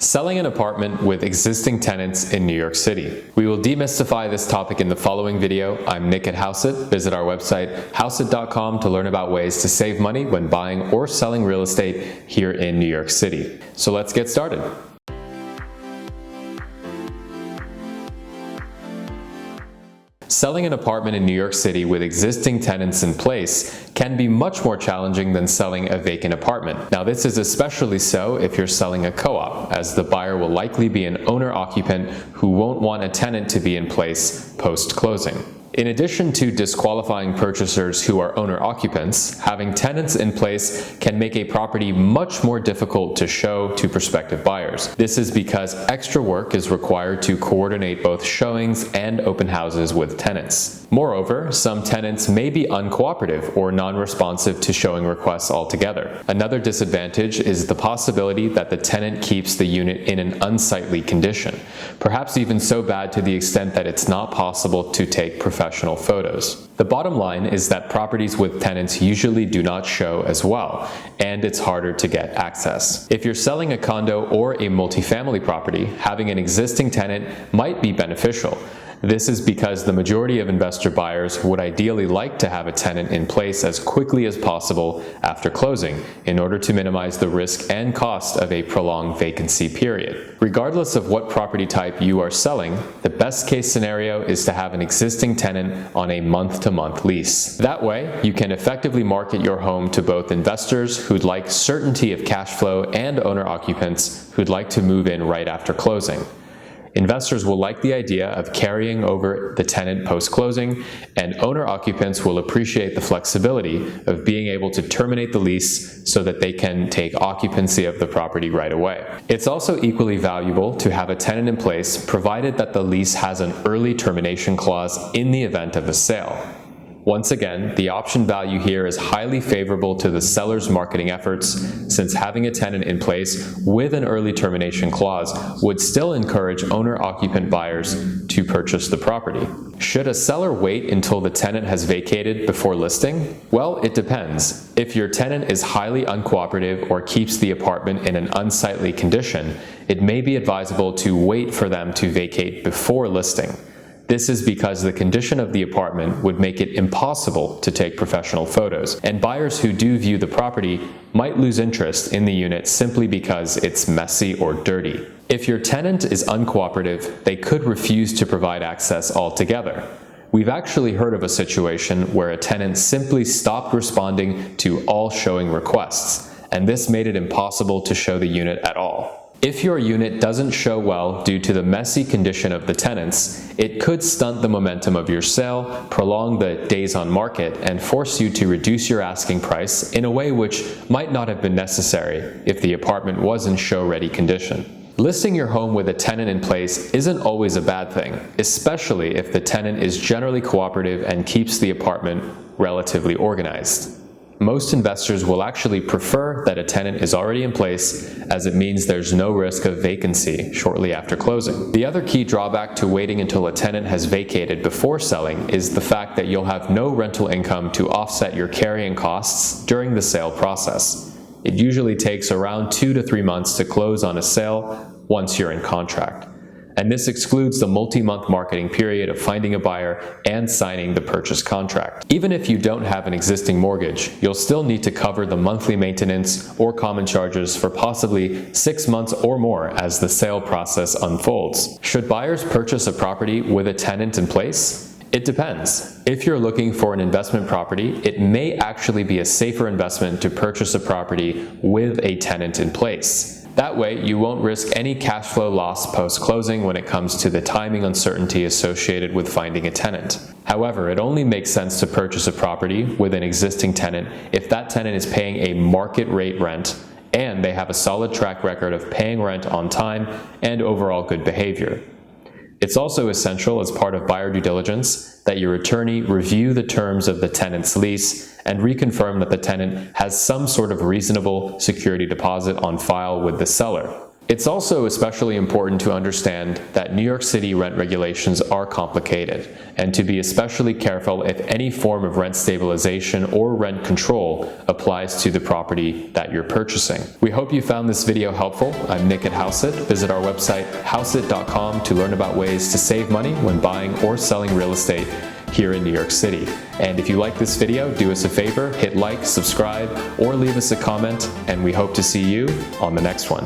Selling an apartment with existing tenants in New York City. We will demystify this topic in the following video. I'm Nick at Hauseit. Visit our website, hauseit.com, to learn about ways to save money when buying or selling real estate here in New York City. So let's get started. Selling an apartment in New York City with existing tenants in place can be much more challenging than selling a vacant apartment. Now, this is especially so if you're selling a co-op, as the buyer will likely be an owner-occupant who won't want a tenant to be in place post-closing. In addition to disqualifying purchasers who are owner-occupants, having tenants in place can make a property much more difficult to show to prospective buyers. This is because extra work is required to coordinate both showings and open houses with tenants. Moreover, some tenants may be uncooperative or non-responsive to showing requests altogether. Another disadvantage is the possibility that the tenant keeps the unit in an unsightly condition, perhaps even so bad to the extent that it's not possible to take professional photos. The bottom line is that properties with tenants usually do not show as well, and it's harder to get access. If you're selling a condo or a multifamily property, having an existing tenant might be beneficial. This is because the majority of investor buyers would ideally like to have a tenant in place as quickly as possible after closing in order to minimize the risk and cost of a prolonged vacancy period. Regardless of what property type you are selling, the best case scenario is to have an existing tenant on a month-to-month lease. That way, you can effectively market your home to both investors who'd like certainty of cash flow and owner-occupants who'd like to move in right after closing. Investors will like the idea of carrying over the tenant post-closing, and owner-occupants will appreciate the flexibility of being able to terminate the lease so that they can take occupancy of the property right away. It's also equally valuable to have a tenant in place, provided that the lease has an early termination clause in the event of a sale. Once again, the option value here is highly favorable to the seller's marketing efforts, since having a tenant in place with an early termination clause would still encourage owner-occupant buyers to purchase the property. Should a seller wait until the tenant has vacated before listing? Well, it depends. If your tenant is highly uncooperative or keeps the apartment in an unsightly condition, it may be advisable to wait for them to vacate before listing. This is because the condition of the apartment would make it impossible to take professional photos, and buyers who do view the property might lose interest in the unit simply because it's messy or dirty. If your tenant is uncooperative, they could refuse to provide access altogether. We've actually heard of a situation where a tenant simply stopped responding to all showing requests, and this made it impossible to show the unit at all. If your unit doesn't show well due to the messy condition of the tenants, it could stunt the momentum of your sale, prolong the days on market, and force you to reduce your asking price in a way which might not have been necessary if the apartment was in show-ready condition. Listing your home with a tenant in place isn't always a bad thing, especially if the tenant is generally cooperative and keeps the apartment relatively organized. Most investors will actually prefer that a tenant is already in place, as it means there's no risk of vacancy shortly after closing. The other key drawback to waiting until a tenant has vacated before selling is the fact that you'll have no rental income to offset your carrying costs during the sale process. It usually takes around 2 to 3 months to close on a sale once you're in contract. And this excludes the multi-month marketing period of finding a buyer and signing the purchase contract. Even if you don't have an existing mortgage, you'll still need to cover the monthly maintenance or common charges for possibly 6 months or more as the sale process unfolds. Should buyers purchase a property with a tenant in place? It depends. If you're looking for an investment property, it may actually be a safer investment to purchase a property with a tenant in place. That way, you won't risk any cash flow loss post-closing when it comes to the timing uncertainty associated with finding a tenant. However, it only makes sense to purchase a property with an existing tenant if that tenant is paying a market rate rent and they have a solid track record of paying rent on time and overall good behavior. It's also essential as part of buyer due diligence that your attorney review the terms of the tenant's lease and reconfirm that the tenant has some sort of reasonable security deposit on file with the seller. It's also especially important to understand that New York City rent regulations are complicated, and to be especially careful if any form of rent stabilization or rent control applies to the property that you're purchasing. We hope you found this video helpful. I'm Nick at Hauseit. Visit our website hauseit.com to learn about ways to save money when buying or selling real estate here in New York City. And if you like this video, do us a favor, hit like, subscribe, or leave us a comment, and we hope to see you on the next one.